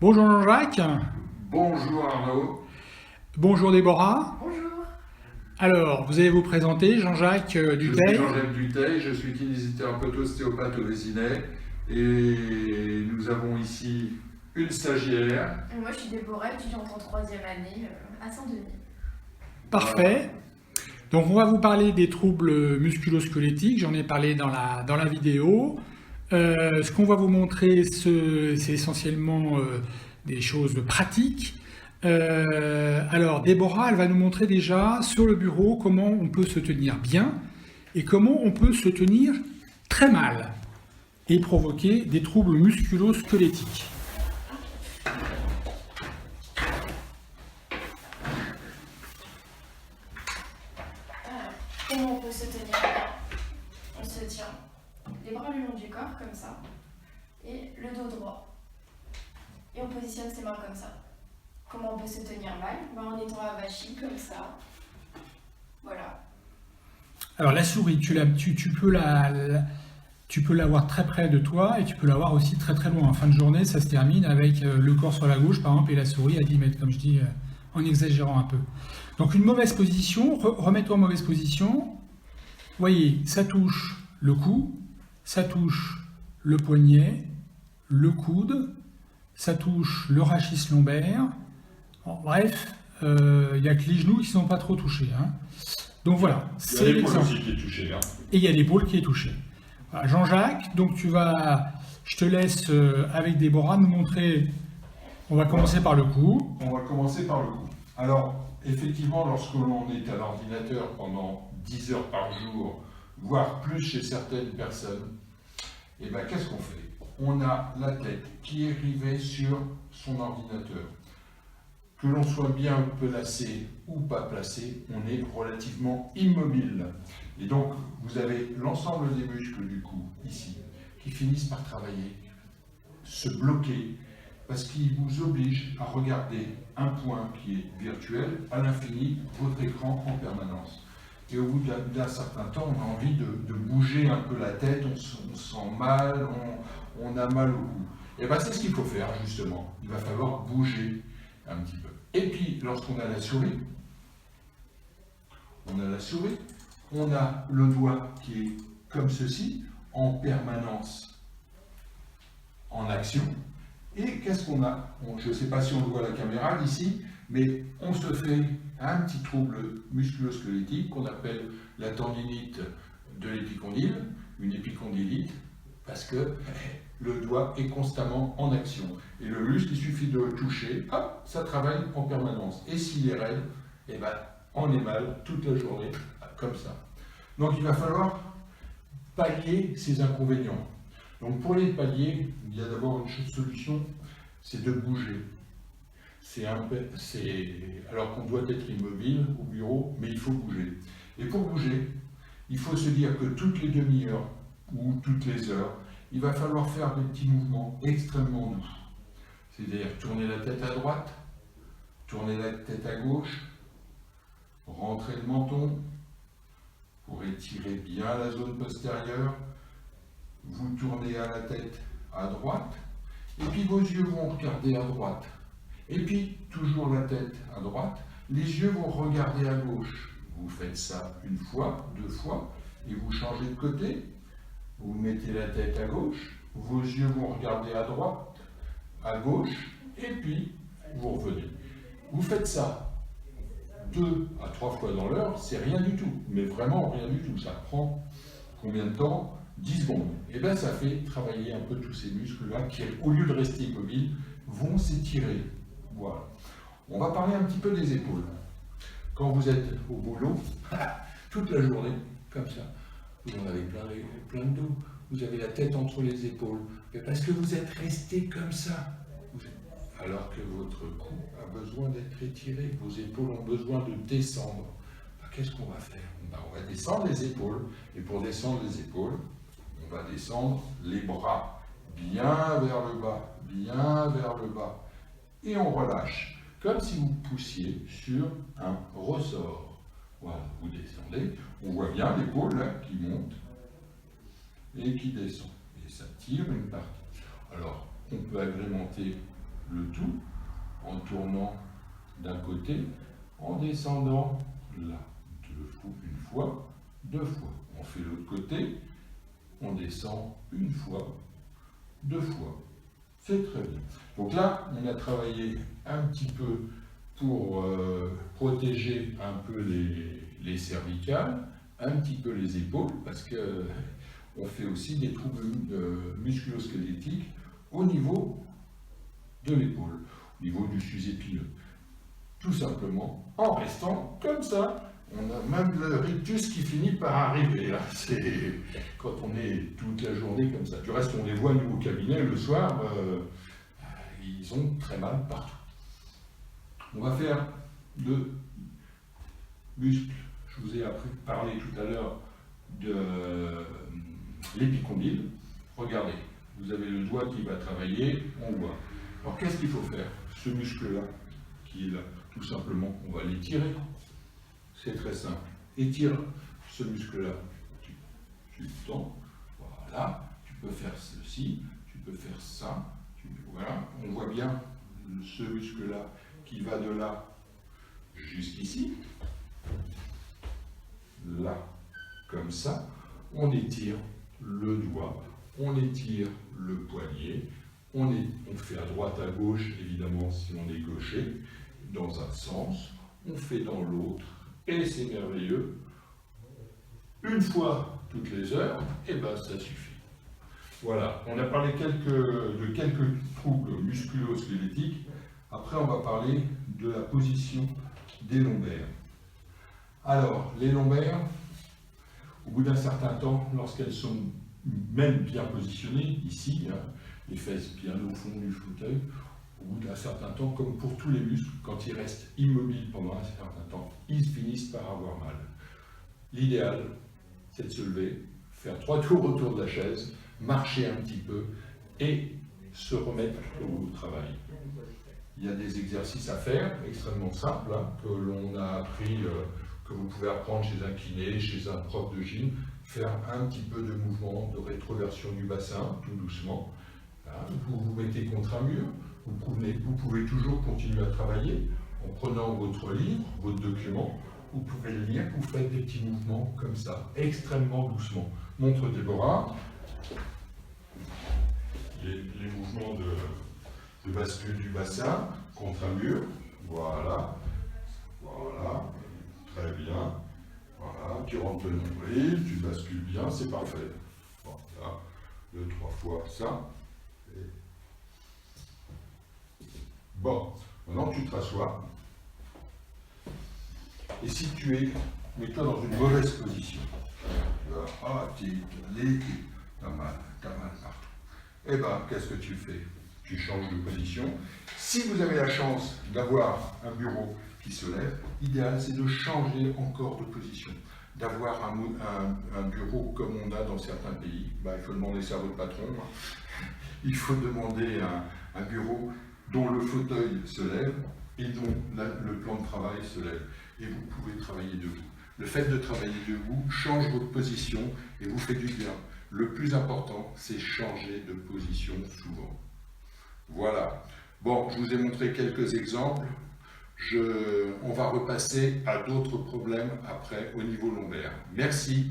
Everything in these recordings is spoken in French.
Bonjour Jean-Jacques. Bonjour Arnaud. Bonjour Déborah. Bonjour. Alors, vous allez vous présenter, Jean-Jacques Je suis Dutheil. Jean-Jacques Dutheil, je suis kinésithérapeute ostéopathe au Vésinet et nous avons ici une stagiaire. Et moi, je suis Déborah, étudiante en troisième année à Saint-Denis. Parfait. Donc, on va vous parler des troubles musculo-squelettiques. J'en ai parlé dans la vidéo. Ce qu'on va vous montrer, c'est essentiellement des choses pratiques. Alors, Déborah, elle va nous montrer déjà sur le bureau comment on peut se tenir bien et comment on peut se tenir très mal et provoquer des troubles musculo-squelettiques. Comment on peut se tenir bien? On se tient les bras le long du corps, comme ça, et le dos droit. Et on positionne ses mains comme ça. Comment on peut se tenir mal? En étant avachi, comme ça. Voilà. Alors la souris, tu peux l'avoir très près de toi et tu peux l'avoir aussi très très loin. En fin de journée, ça se termine avec le corps sur la gauche par exemple et la souris à 10 mètres, comme je dis en exagérant un peu. Donc une mauvaise position, remets-toi en mauvaise position. Voyez, ça touche le cou, ça touche le poignet, le coude, ça touche le rachis lombaire. Bon, bref, il n'y a que les genoux qui ne sont pas trop touchés, hein. Donc voilà, Il y a c'est l'épaule l'exemple. aussi qui est touchée. Et il y a l'épaule qui est touchée. Voilà, Jean-Jacques, donc je te laisse avec Déborah nous montrer. On va commencer par le cou. On va commencer par le cou. Alors, effectivement, lorsque l'on est à l'ordinateur pendant 10 heures par jour, voire plus chez certaines personnes, eh ben, qu'est-ce qu'on fait? On a la tête qui est rivée sur son ordinateur. Que l'on soit bien placé ou pas placé, on est relativement immobile. Et donc, vous avez l'ensemble des muscles du cou, ici, qui finissent par travailler, se bloquer, parce qu'ils vous obligent à regarder un point qui est virtuel, à l'infini, votre écran en permanence. Et au bout d'un certain temps, on a envie de bouger un peu la tête, on se sent mal, on a mal au cou. Et bien, c'est ce qu'il faut faire, justement. Il va falloir bouger un petit peu. Et puis, lorsqu'on a la souris, on a le doigt qui est comme ceci, en permanence, en action. Et qu'est-ce qu'on a? Je ne sais pas si on le voit à la caméra d'ici, mais on se fait un petit trouble musculo-squelettique qu'on appelle la tendinite de l'épicondyle, une épicondylite, parce que le doigt est constamment en action. Et le muscle, il suffit de le toucher, hop, ça travaille en permanence. Et s'il est raide, eh ben, on est mal toute la journée, comme ça. Donc il va falloir pallier ces inconvénients. Donc pour les pallier, il y a d'abord une solution, c'est de bouger. Alors qu'on doit être immobile au bureau, mais il faut bouger. Et pour bouger, il faut se dire que toutes les demi-heures ou toutes les heures, il va falloir faire des petits mouvements extrêmement doux. C'est-à-dire tourner la tête à droite, tourner la tête à gauche, rentrer le menton pour étirer bien la zone postérieure. Vous tournez à la tête à droite, et puis vos yeux vont regarder à droite. Et puis, toujours la tête à droite, les yeux vont regarder à gauche. Vous faites ça une fois, deux fois, et vous changez de côté. Vous mettez la tête à gauche, vos yeux vont regarder à droite, à gauche, et puis vous revenez. Vous faites ça 2 à 3 fois dans l'heure, c'est rien du tout, mais vraiment rien du tout. Ça prend combien de temps? 10 secondes. Et bien ça fait travailler un peu tous ces muscles-là qui, au lieu de rester immobiles, vont s'étirer. Voilà. On va parler un petit peu des épaules. Quand vous êtes au boulot, toute la journée, comme ça, vous en avez plein de dos, vous avez la tête entre les épaules, mais parce que vous êtes resté comme ça. Alors que votre cou a besoin d'être étiré, vos épaules ont besoin de descendre. Qu'est-ce qu'on va faire? On va descendre les épaules, et pour descendre les épaules, on va descendre les bras bien vers le bas, bien vers le bas. Et on relâche, comme si vous poussiez sur un ressort. Voilà, vous descendez, on voit bien l'épaule là qui monte et qui descend. Et ça tire une partie. Alors, on peut agrémenter le tout en tournant d'un côté, en descendant là, une fois, deux fois. On fait l'autre côté, on descend une fois, deux fois. C'est très bien. Donc là, on a travaillé un petit peu pour protéger un peu les cervicales, un petit peu les épaules, parce que on fait aussi des troubles musculo-squelettiques au niveau de l'épaule, au niveau du sus-épineux. Tout simplement en restant comme ça. On a même le rictus qui finit par arriver. Hein. C'est quand on est toute la journée comme ça. Du reste, on les voit nous au cabinet le soir, ils ont très mal partout. On va faire le muscle. Je vous ai parlé tout à l'heure de l'épicondyle. Regardez, vous avez le doigt qui va travailler, on voit. Alors qu'est-ce qu'il faut faire? Ce muscle-là, qui est là, tout simplement, on va l'étirer. C'est très simple. Étire ce muscle-là. Tu le tends. Voilà. Tu peux faire ceci. Tu peux faire ça. Voilà. On voit bien ce muscle-là qui va de là jusqu'ici. Là. Comme ça. On étire le doigt. On étire le poignet. On fait à droite, à gauche, évidemment, si on est gaucher, dans un sens. On fait dans l'autre. Et c'est merveilleux. Une fois toutes les heures, et ben ça suffit. Voilà, on a parlé de quelques troubles musculo-squelettiques. Après, on va parler de la position des lombaires. Alors, les lombaires, au bout d'un certain temps, lorsqu'elles sont même bien positionnées, ici, hein, les fesses bien au fond du fauteuil, au bout d'un certain temps, comme pour tous les muscles, quand ils restent immobiles pendant un certain temps, ils finissent par avoir mal. L'idéal, c'est de se lever, faire 3 tours autour de la chaise, marcher un petit peu et se remettre au travail. Il y a des exercices à faire, extrêmement simples, hein, que l'on a appris, que vous pouvez apprendre chez un kiné, chez un prof de gym, faire un petit peu de mouvement de rétroversion du bassin, tout doucement. Hein, vous vous mettez contre un mur. Vous pouvez toujours continuer à travailler en prenant votre livre, votre document. Vous pouvez le lire, vous faites des petits mouvements comme ça, extrêmement doucement. Montre Déborah. Les mouvements de bascule du bassin contre un mur. Voilà. Voilà. Très bien. Voilà. Tu rentres le nombril, tu bascules bien, c'est parfait. Voilà. 2-3 fois ça. Bon, maintenant tu te rassois. Et si tu es, mets-toi dans une mauvaise position. Tu vas, t'as mal partout. Eh bien, qu'est-ce que tu fais? Tu changes de position. Si vous avez la chance d'avoir un bureau qui se lève, l'idéal c'est de changer encore de position. D'avoir un bureau comme on a dans certains pays. Bah, il faut demander ça à votre patron. Il faut demander un bureau dont le fauteuil se lève et dont le plan de travail se lève. Et vous pouvez travailler debout. Le fait de travailler debout change votre position et vous fait du bien. Le plus important, c'est changer de position souvent. Voilà. Bon, je vous ai montré quelques exemples. On va repasser à d'autres problèmes après au niveau lombaire. Merci.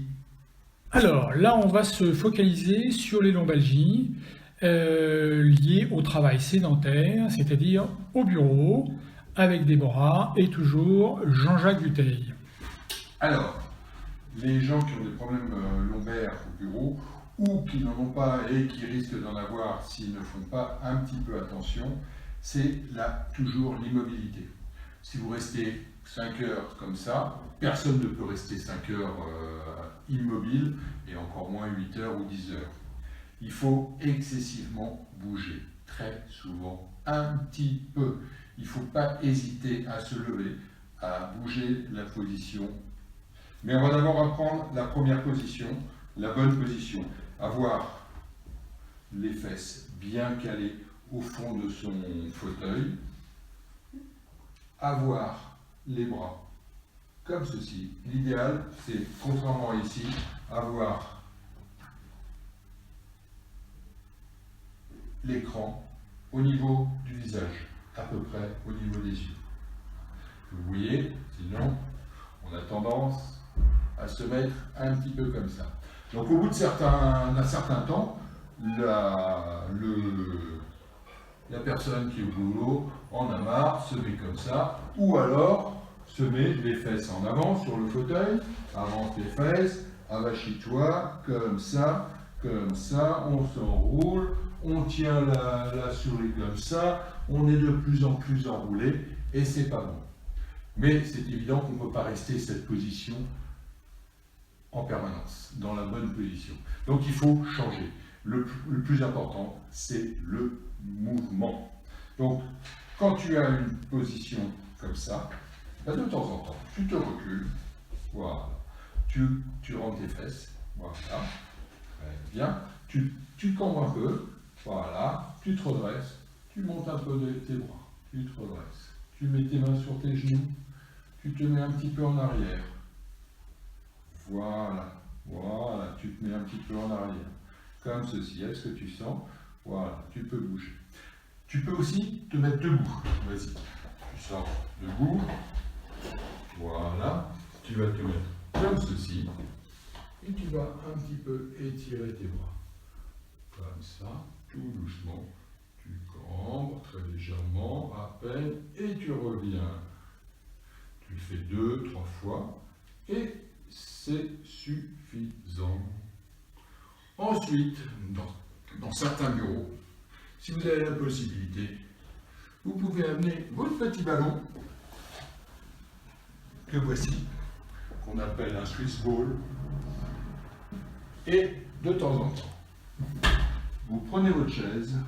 Alors là, on va se focaliser sur les lombalgies liées au travail sédentaire, c'est-à-dire au bureau, avec Déborah et toujours Jean-Jacques Dutheil. Alors, les gens qui ont des problèmes lombaires au bureau ou qui n'en ont pas et qui risquent d'en avoir s'ils ne font pas un petit peu attention, c'est toujours l'immobilité. Si vous restez 5 heures comme ça, personne ne peut rester 5 heures immobile et encore moins 8 heures ou 10 heures. Il faut excessivement bouger, très souvent, un petit peu. Il ne faut pas hésiter à se lever, à bouger la position. Mais on va d'abord apprendre la première position, la bonne position. Avoir les fesses bien calées au fond de son fauteuil. Avoir les bras comme ceci. L'idéal, c'est, contrairement à ici, avoir l'écran au niveau du visage, à peu près au niveau des yeux. Vous voyez, sinon, on a tendance à se mettre un petit peu comme ça. Donc au bout d'un certain temps, la personne qui est au boulot en a marre, se met comme ça, ou alors se met les fesses en avant sur le fauteuil, avance les fesses, avachis-toi, comme ça, on s'enroule, on tient la souris comme ça, on est de plus en plus enroulé, et c'est pas bon. Mais c'est évident qu'on ne peut pas rester cette position en permanence, dans la bonne position. Donc il faut changer. Le plus important, c'est le mouvement. Donc, quand tu as une position comme ça, de temps en temps, tu te recules, voilà, tu rentres tes fesses, voilà, très bien, tu cambres un peu, voilà, tu te redresses, tu montes un peu tes bras, tu te redresses, tu mets tes mains sur tes genoux, tu te mets un petit peu en arrière, voilà, tu te mets un petit peu en arrière, comme ceci. Est-ce que tu sens? Voilà, tu peux bouger. Tu peux aussi te mettre debout. Vas-y, tu sors debout. Voilà, tu vas te mettre comme ceci. Et tu vas un petit peu étirer tes bras. Comme ça, tout doucement. Tu cambres très légèrement, à peine, et tu reviens. Tu le fais 2-3 fois, et c'est suffisant. Ensuite, dans certains bureaux, si vous avez la possibilité, vous pouvez amener votre petit ballon, que voici, qu'on appelle un Swiss ball, et de temps en temps, vous prenez votre chaise,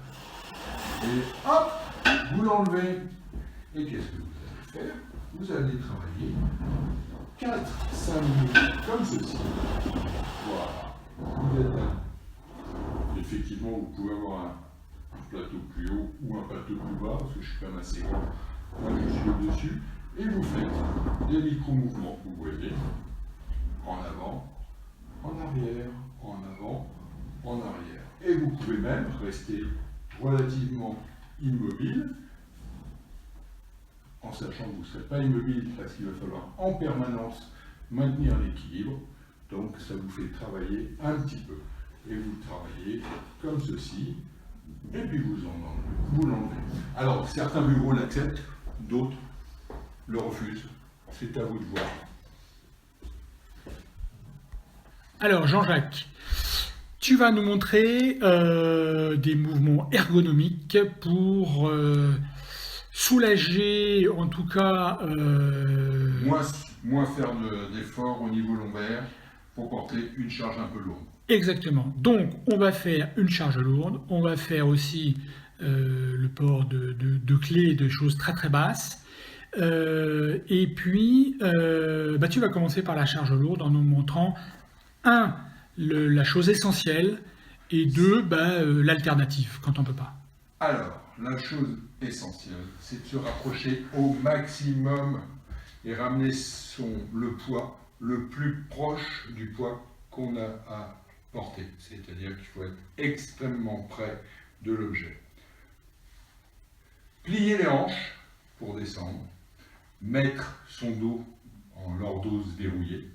et hop, vous l'enlevez. Et qu'est-ce que vous allez faire? Vous allez travailler 4-5 minutes comme ceci. Voilà. Vous êtes là. Effectivement, vous pouvez avoir un plateau plus haut ou un plateau plus bas, parce que je suis quand même assez grand. Moi, je suis au-dessus. Et vous faites des micro-mouvements, vous voyez, en avant, en arrière, en avant, en arrière. Et vous pouvez même rester relativement immobile, en sachant que vous ne serez pas immobile parce qu'il va falloir en permanence maintenir l'équilibre. Donc ça vous fait travailler un petit peu. Et vous travaillez comme ceci, et puis vous l'enlevez. Alors certains bureaux l'acceptent, d'autres le refusent. C'est à vous de voir. Alors Jean-Jacques, tu vas nous montrer des mouvements ergonomiques pour soulager, en tout cas... Moins faire d'efforts au niveau lombaire pour porter une charge un peu lourde. Exactement. Donc, on va faire une charge lourde, on va faire aussi le port de clés, de choses très très basses. Et puis, tu vas commencer par la charge lourde en nous montrant, la chose essentielle, et 2, l'alternative, quand on ne peut pas. Alors, la chose essentielle, c'est de se rapprocher au maximum et ramener le poids le plus proche du poids qu'on a à porter. C'est-à-dire qu'il faut être extrêmement près de l'objet. Plier les hanches pour descendre. Mettre son dos en lordose verrouillée,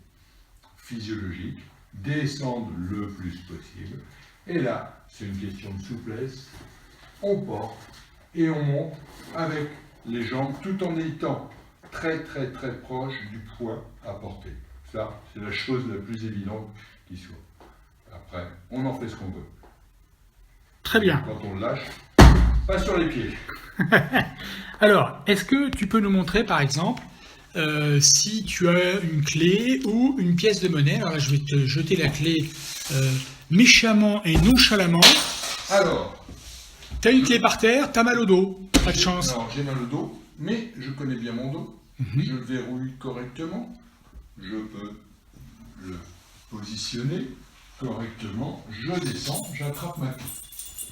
physiologique. Descendre le plus possible. Et là, c'est une question de souplesse. On porte et on monte avec les jambes tout en étant très très très proche du poids à porter. Ça, c'est la chose la plus évidente qui soit. Après, on en fait ce qu'on veut. Très bien. Quand on le lâche, pas sur les pieds. Alors, est-ce que tu peux nous montrer, par exemple, si tu as une clé ou une pièce de monnaie? Alors là, je vais te jeter la clé méchamment et nonchalamment. Alors, tu as une clé par terre, tu as mal au dos. Pas de chance. Alors, j'ai mal au dos, mais je connais bien mon dos. Je le verrouille correctement. Je peux le positionner correctement. Je descends, j'attrape ma clé.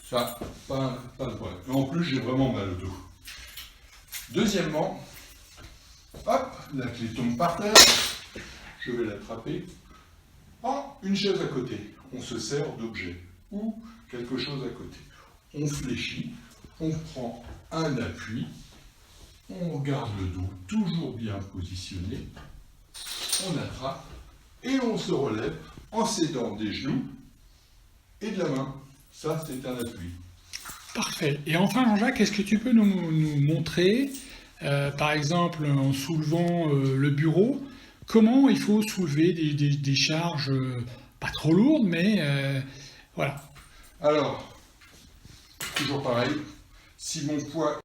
Ça, pas de problème. Mais en plus, j'ai vraiment mal au dos. Deuxièmement, hop, la clé tombe par terre. Je vais l'attraper. Ah, une chaise à côté. On se sert d'objet ou quelque chose à côté. On fléchit on prend un appui, on garde le dos toujours bien positionné, on attrape et on se relève en s'aidant des genoux et de la main. Ça, c'est un appui. Parfait. Et enfin, Jean-Jacques, est-ce que tu peux nous montrer, par exemple, en soulevant le bureau, comment il faut soulever des charges pas trop lourdes, mais voilà. Alors, toujours pareil, si mon poids